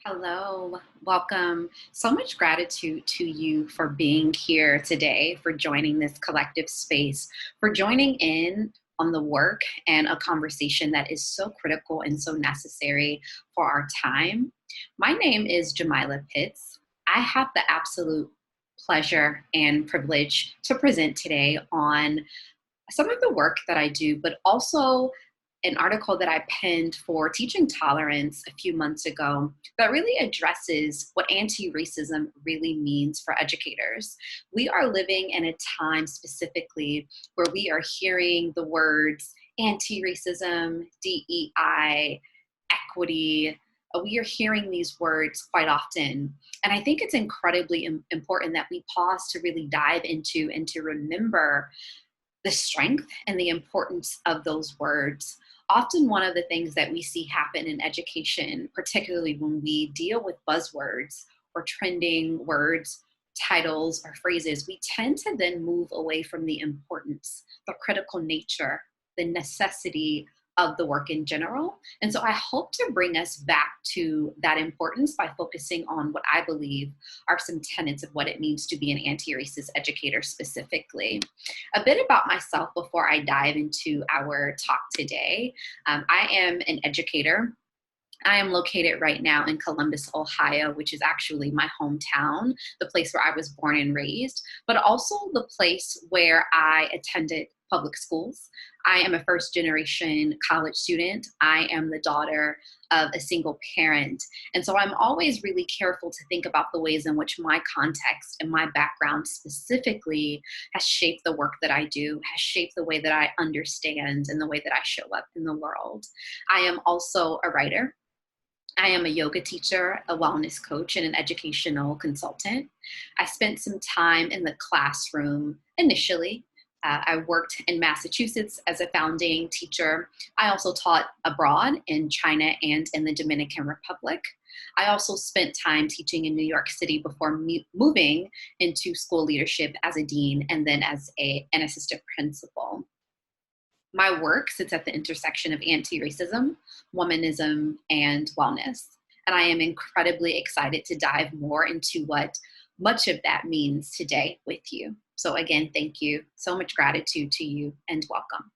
Hello, welcome. So much gratitude to you for being here today, for joining this collective space, for joining in on the work and a conversation that is so critical and so necessary for our time. My name is Jamilah Pitts. I have the absolute pleasure and privilege to present today on some of the work that I do, but also an article that I penned for Teaching Tolerance a few months ago that really addresses what anti racism really means for educators. We are living in a time specifically where we are hearing the words anti racism, DEI, equity. We are hearing these words quite often. And I think it's incredibly important that we pause to really dive into and to remember the strength and the importance of those words. Often, one of the things that we see happen in education, particularly when we deal with buzzwords or trending words, titles, or phrases, we tend to then move away from the importance, the critical nature, the necessity of the work in general. And so I hope to bring us back to that importance by focusing on what I believe are some tenets of what it means to be an anti-racist educator specifically. A bit about myself before I dive into our talk today. I am an educator. I am located right now in Columbus, Ohio, which is actually my hometown, the place where I was born and raised, but also the place where I attended public schools. I am a first generation college student. I am the daughter of a single parent. And so I'm always really careful to think about the ways in which my context and my background specifically has shaped the work that I do, has shaped the way that I understand and the way that I show up in the world. I am also a writer. I am a yoga teacher, a wellness coach, and an educational consultant. I spent some time in the classroom initially. I worked in Massachusetts as a founding teacher. I also taught abroad in China and in the Dominican Republic. I also spent time teaching in New York City before moving into school leadership as a dean and then as an assistant principal. My work sits at the intersection of anti-racism, womanism, and wellness. And I am incredibly excited to dive more into what much of that means today with you. So again, thank you. So much gratitude to you and welcome.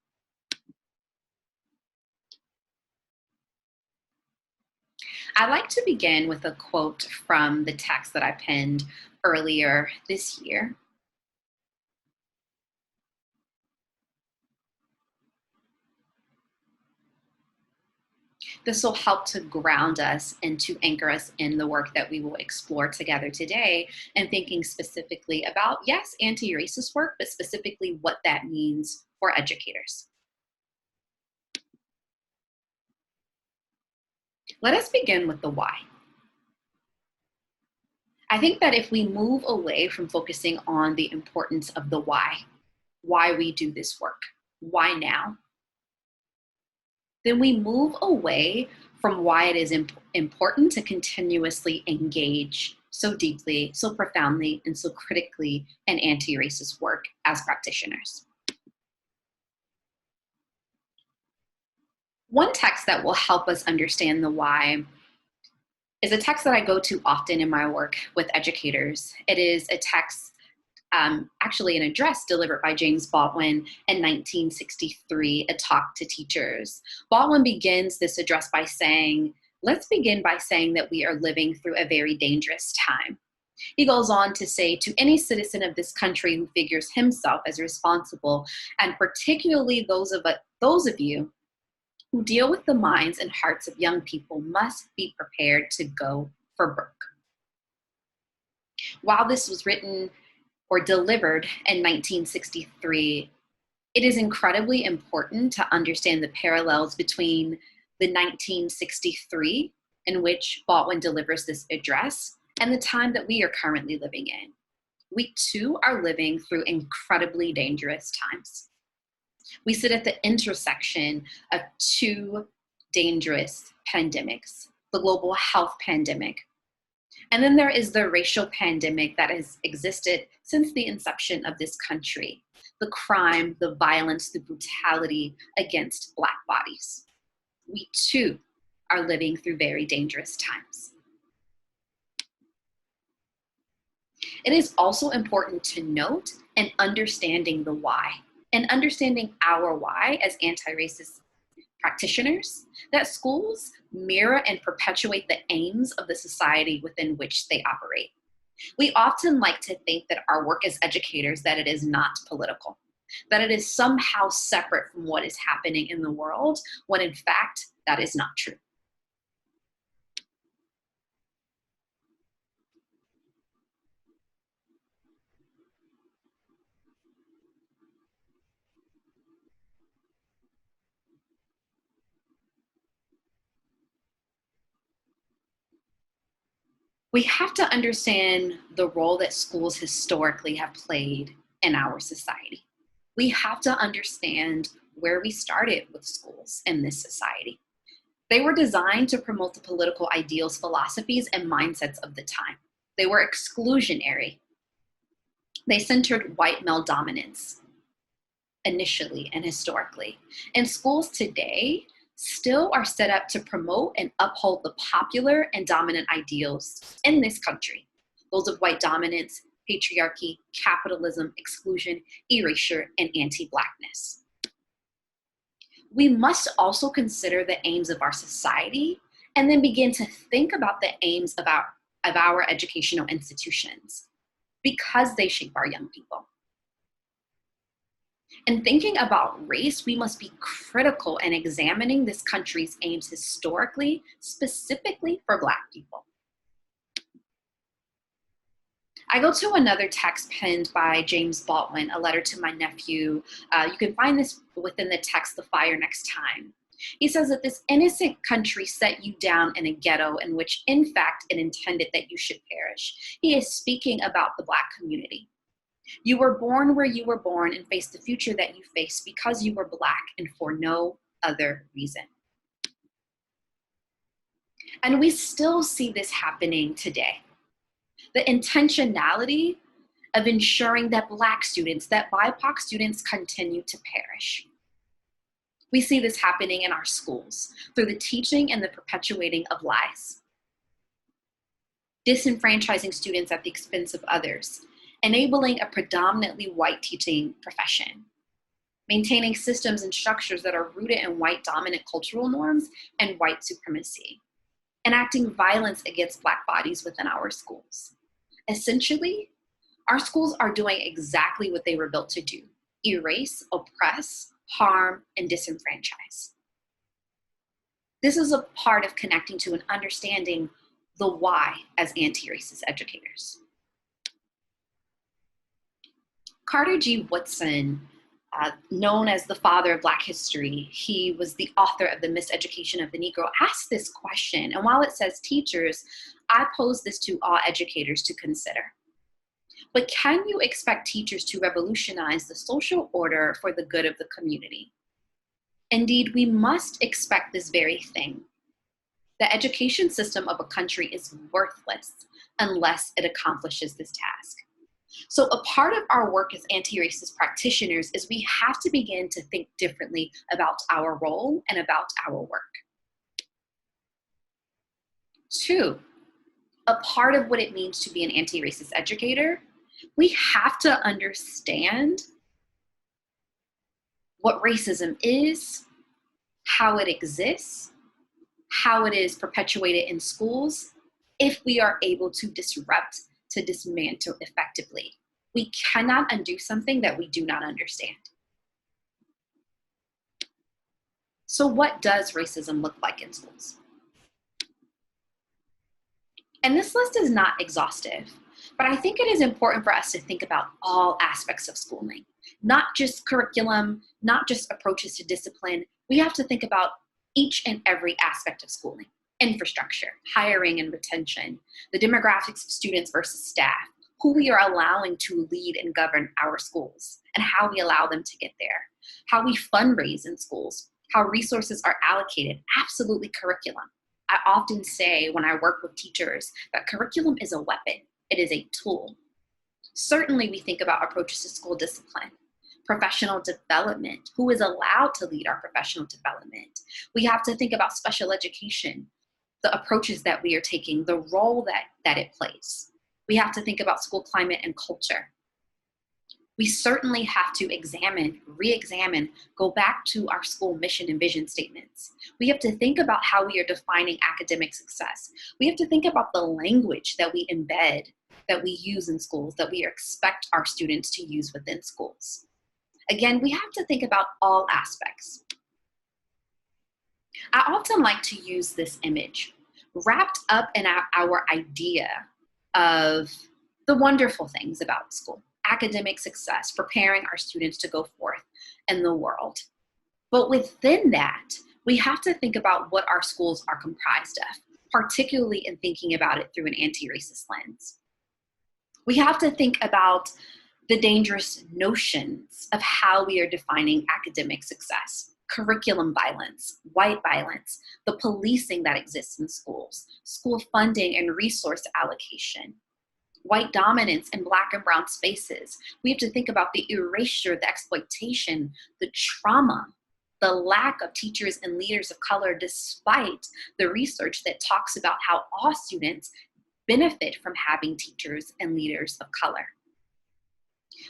I'd like to begin with a quote from the text that I penned earlier this year. This will help to ground us and to anchor us in the work that we will explore together today, and thinking specifically about, yes, anti-racist work, but specifically what that means for educators. Let us begin with the why. I think that if we move away from focusing on the importance of the why we do this work, why now, then we move away from why it is important to continuously engage so deeply, so profoundly, and so critically in anti-racist work as practitioners. One text that will help us understand the why is a text that I go to often in my work with educators. It is a text, actually an address delivered by James Baldwin in 1963, a talk to teachers. Baldwin begins this address by saying, let's begin by saying that we are living through a very dangerous time. He goes on to say, to any citizen of this country who figures himself as responsible, and particularly those of you who deal with the minds and hearts of young people, must be prepared to go for broke. While this was written or delivered in 1963, it is incredibly important to understand the parallels between the 1963 in which Baldwin delivers this address and the time that we are currently living in. We too are living through incredibly dangerous times. We sit at the intersection of two dangerous pandemics, the global health pandemic, and then there is the racial pandemic that has existed since the inception of this country, the crime, the violence, the brutality against Black bodies. We too are living through very dangerous times. It is also important to note and understanding the why, and understanding our why as anti-racist practitioners, that schools mirror and perpetuate the aims of the society within which they operate. We often like to think that our work as educators, that it is not political, that it is somehow separate from what is happening in the world, when in fact, that is not true. We have to understand the role that schools historically have played in our society. We have to understand where we started with schools in this society. They were designed to promote the political ideals, philosophies, and mindsets of the time. They were exclusionary. They centered white male dominance initially and historically. And schools today still are set up to promote and uphold the popular and dominant ideals in this country. Those of white dominance, patriarchy, capitalism, exclusion, erasure, and anti-Blackness. We must also consider the aims of our society and then begin to think about the aims of our educational institutions, because they shape our young people. In thinking about race, we must be critical in examining this country's aims historically, specifically for Black people. I go to another text penned by James Baldwin, A Letter to My Nephew. You can find this within the text, The Fire Next Time. He says that this innocent country set you down in a ghetto in which, in fact, it intended that you should perish. He is speaking about the Black community. You were born where you were born and faced the future that you face because you were Black and for no other reason. And we still see this happening today. The intentionality of ensuring that Black students, that BIPOC students continue to perish. We see this happening in our schools through the teaching and the perpetuating of lies. Disenfranchising students at the expense of others, enabling a predominantly white teaching profession, maintaining systems and structures that are rooted in white dominant cultural norms and white supremacy, enacting violence against Black bodies within our schools. Essentially, our schools are doing exactly what they were built to do: erase, oppress, harm, and disenfranchise. This is a part of connecting to and understanding the why as anti-racist educators. Carter G. Woodson, known as the father of Black history, he was the author of The Miseducation of the Negro, asked this question. And while it says teachers, I pose this to all educators to consider. But can you expect teachers to revolutionize the social order for the good of the community? Indeed, we must expect this very thing. The education system of a country is worthless unless it accomplishes this task. So a part of our work as anti-racist practitioners is we have to begin to think differently about our role and about our work. 2, a part of what it means to be an anti-racist educator, we have to understand what racism is, how it exists, how it is perpetuated in schools, if we are able to disrupt, to dismantle effectively. We cannot undo something that we do not understand. So what does racism look like in schools? And this list is not exhaustive, but I think it is important for us to think about all aspects of schooling, not just curriculum, not just approaches to discipline. We have to think about each and every aspect of schooling: infrastructure, hiring and retention, the demographics of students versus staff, who we are allowing to lead and govern our schools, and how we allow them to get there, how we fundraise in schools, how resources are allocated, absolutely curriculum. I often say when I work with teachers that curriculum is a weapon, it is a tool. Certainly we think about approaches to school discipline, professional development, who is allowed to lead our professional development. We have to think about special education, the approaches that we are taking, the role that it plays. We have to think about school climate and culture. We certainly have to examine, re-examine, go back to our school mission and vision statements. We have to think about how we are defining academic success. We have to think about the language that we embed, that we use in schools, that we expect our students to use within schools. Again, we have to think about all aspects. I often like to use this image wrapped up in our idea of the wonderful things about school. Academic success, preparing our students to go forth in the world. But within that, we have to think about what our schools are comprised of, particularly in thinking about it through an anti-racist lens. We have to think about the dangerous notions of how we are defining academic success, curriculum violence, white violence, the policing that exists in schools, school funding and resource allocation, white dominance in Black and brown spaces. We have to think about the erasure, the exploitation, the trauma, the lack of teachers and leaders of color, despite the research that talks about how all students benefit from having teachers and leaders of color.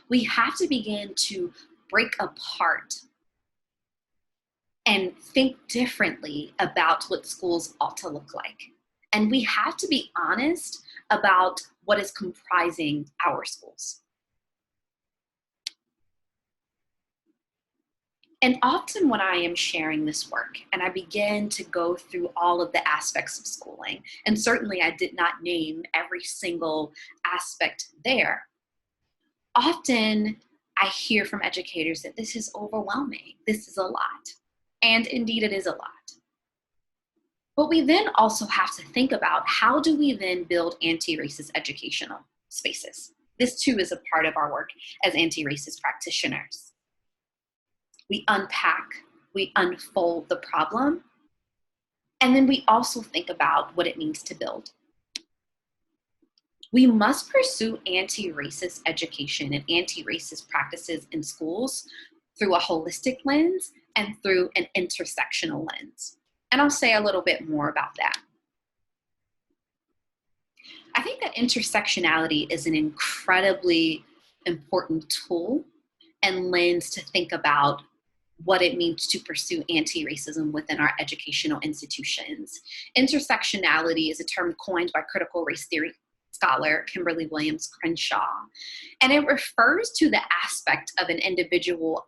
We have to begin to break apart and think differently about what schools ought to look like. And we have to be honest about what is comprising our schools. And often when I am sharing this work and I begin to go through all of the aspects of schooling, and certainly I did not name every single aspect there, often I hear from educators that this is overwhelming, this is a lot. And indeed it is a lot. But we then also have to think about how do we then build anti-racist educational spaces. This too is a part of our work as anti-racist practitioners. We unpack, we unfold the problem, and then we also think about what it means to build. We must pursue anti-racist education and anti-racist practices in schools through a holistic lens and through an intersectional lens. And I'll say a little bit more about that. I think that intersectionality is an incredibly important tool and lens to think about what it means to pursue anti-racism within our educational institutions. Intersectionality is a term coined by critical race theory scholar Kimberly Williams Crenshaw, and it refers to the aspect of an individual's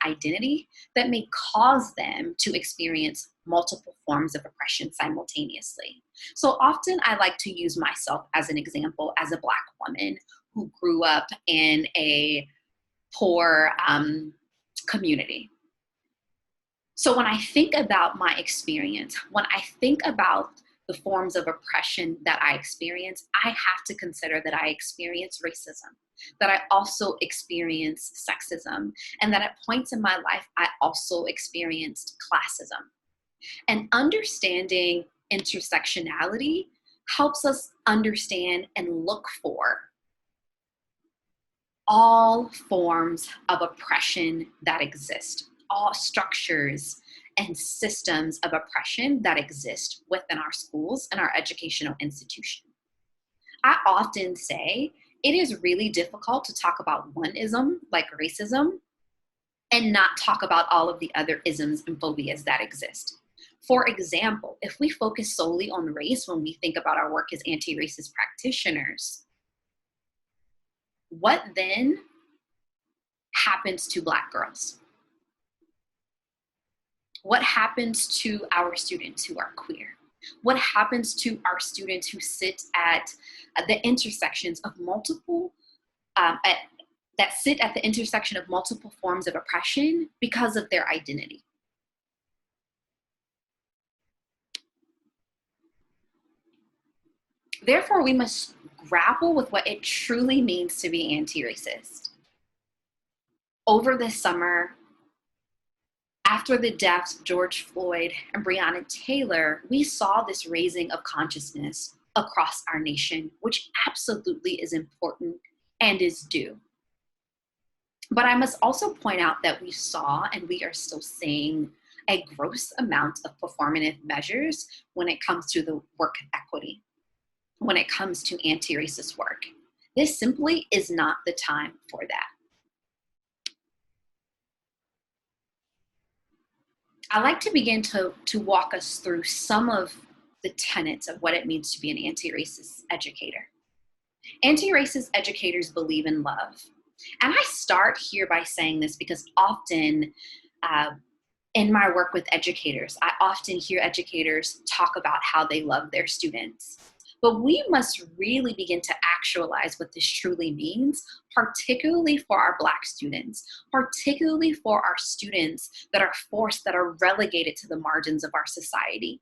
identity that may cause them to experience multiple forms of oppression simultaneously. So often I like to use myself as an example as a Black woman who grew up in a poor community. So when I think about my experience, when I think about the forms of oppression that I experience, I have to consider that I experience racism, that I also experience sexism, and that at points in my life, I also experienced classism. And understanding intersectionality helps us understand and look for all forms of oppression that exist, all structures and systems of oppression that exist within our schools and our educational institution. I often say it is really difficult to talk about one ism like racism and not talk about all of the other isms and phobias that exist. For example, if we focus solely on race when we think about our work as anti-racist practitioners, what then happens to Black girls? What happens to our students who are queer? What happens to our students who sit at the intersections of multiple, that sit at the intersection of multiple forms of oppression because of their identity? Therefore, we must grapple with what it truly means to be anti-racist. Over this summer, after the deaths of George Floyd and Breonna Taylor, we saw this raising of consciousness across our nation, which absolutely is important and is due. But I must also point out that we saw, and we are still seeing, a gross amount of performative measures when it comes to the work of equity. when it comes to anti-racist work. This simply is not the time for that. I'd like to begin to walk us through some of the tenets of what it means to be an anti-racist educator. Anti-racist educators believe in love. And I start here by saying this because often in my work with educators, I often hear educators talk about how they love their students. But we must really begin to actualize what this truly means, particularly for our Black students, particularly for our students that are forced, that are relegated to the margins of our society.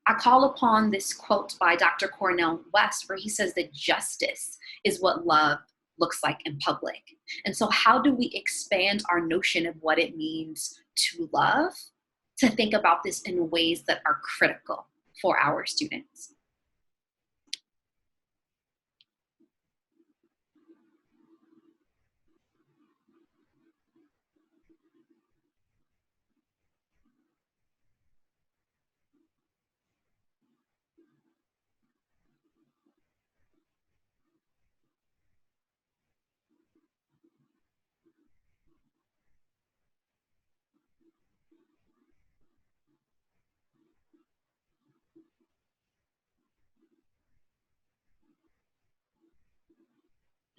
I call upon this quote by Dr. Cornel West, where he says that justice is what love looks like in public. And so how do we expand our notion of what it means to love, to think about this in ways that are critical for our students?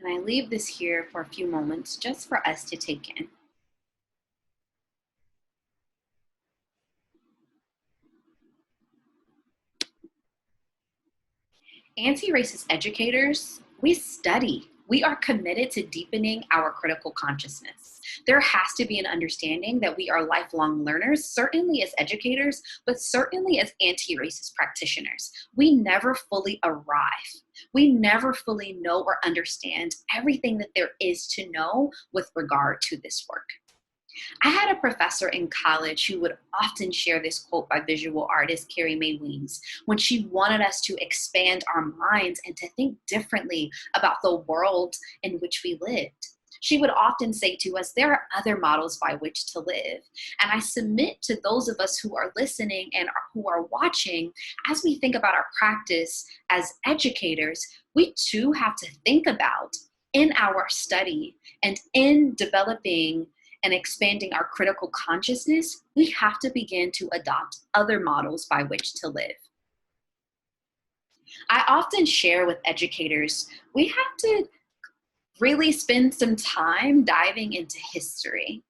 And I leave this here for a few moments just for us to take in. Anti-racist educators, we study. We are committed to deepening our critical consciousness. There has to be an understanding that we are lifelong learners, certainly as educators, but certainly as anti-racist practitioners. We never fully arrive. We never fully know or understand everything that there is to know with regard to this work. I had a professor in college who would often share this quote by visual artist Carrie Mae Weems when she wanted us to expand our minds and to think differently about the world in which we lived. She would often say to us, there are other models by which to live. And I submit to those of us who are listening and who are watching, as we think about our practice as educators, we too have to think about in our study and in developing and expanding our critical consciousness, we have to begin to adopt other models by which to live. I often share with educators, we have to really spend some time diving into history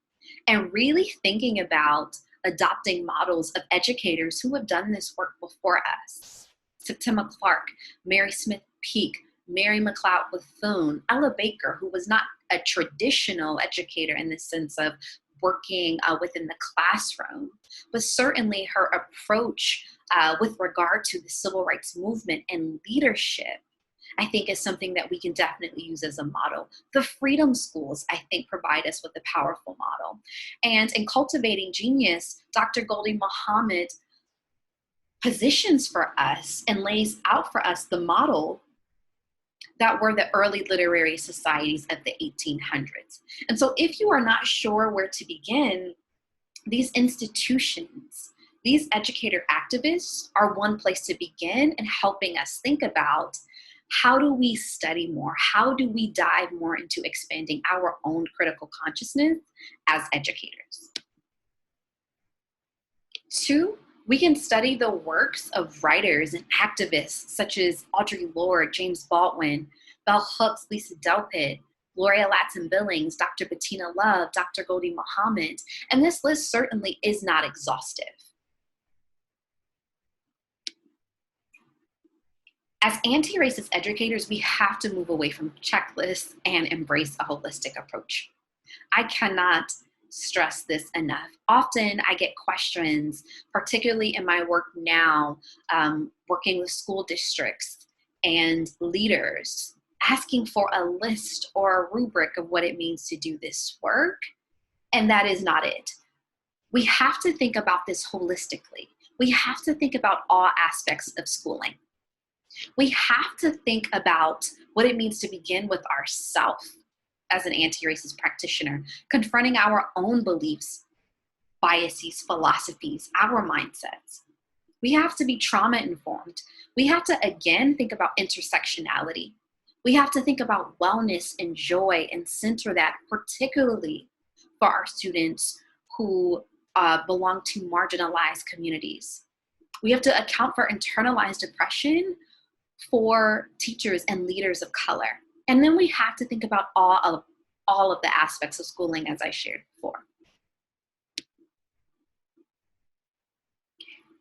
and really thinking about adopting models of educators who have done this work before us. Septima Clark, Mary Smith Peak, Mary McLeod Bethune, Ella Baker, who was not a traditional educator in the sense of working within the classroom, but certainly her approach with regard to the civil rights movement and leadership, I think is something that we can definitely use as a model. The freedom schools, I think, provide us with a powerful model. And in Cultivating Genius, Dr. Gholdy Muhammad positions for us and lays out for us the model that were the early literary societies of the 1800s. And so if you are not sure where to begin, these institutions, these educator activists are one place to begin in helping us think about how do we study more? How do we dive more into expanding our own critical consciousness as educators? 2, we can study the works of writers and activists such as Audre Lorde, James Baldwin, Bell Hooks, Lisa Delpit, Gloria Ladson-Billings, Dr. Bettina Love, Dr. Gholdy Muhammad, and this list certainly is not exhaustive. As anti-racist educators, we have to move away from checklists and embrace a holistic approach. I cannot stress this enough. Often I get questions, particularly in my work now, working with school districts and leaders, asking for a list or a rubric of what it means to do this work, and that is not it. We have to think about this holistically. We have to think about all aspects of schooling. We have to think about what it means to begin with ourselves as an anti-racist practitioner, confronting our own beliefs, biases, philosophies, our mindsets. We have to be trauma informed. We have to, again, think about intersectionality. We have to think about wellness and joy and center that, particularly for our students who belong to marginalized communities. We have to account for internalized depression for teachers and leaders of color. And then we have to think about all of the aspects of schooling, as I shared before.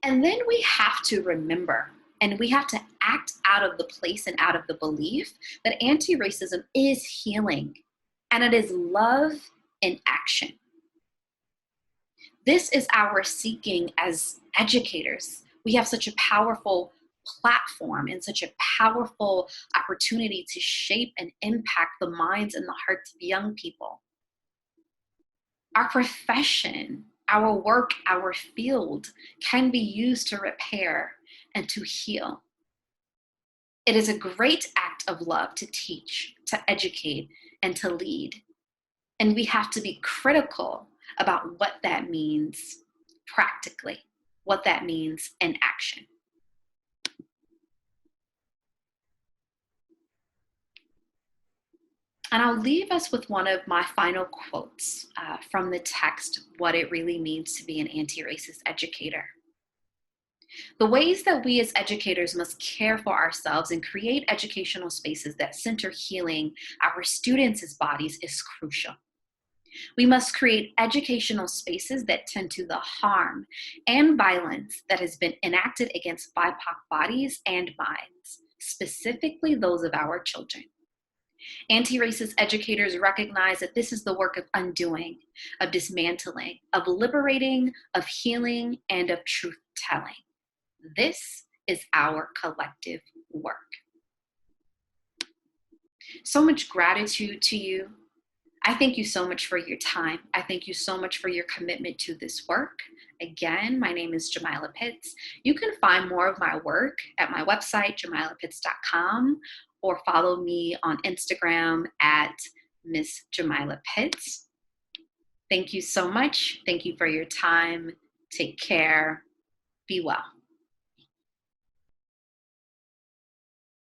And then we have to remember, and we have to act out of the place and out of the belief that anti-racism is healing, and it is love in action. This is our seeking as educators. We have such a powerful platform and such a powerful opportunity to shape and impact the minds and the hearts of young people. Our profession, our work, our field can be used to repair and to heal. It is a great act of love to teach, to educate, and to lead. And we have to be critical about what that means practically, what that means in action. And I'll leave us with one of my final quotes from the text, What It Really Means to Be an Anti-Racist Educator. The ways that we as educators must care for ourselves and create educational spaces that center healing our students' bodies is crucial. We must create educational spaces that tend to the harm and violence that has been enacted against BIPOC bodies and minds, specifically those of our children. Anti-racist educators recognize that this is the work of undoing, of dismantling, of liberating, of healing, and of truth-telling. This is our collective work. So much gratitude to you. I thank you so much for your time. I thank you so much for your commitment to this work. Again, my name is Jamilah Pitts. You can find more of my work at my website, jamilahpitts.com, or follow me on Instagram at Miss Jamilah Pitts. Thank you so much. Thank you for your time. Take care. Be well.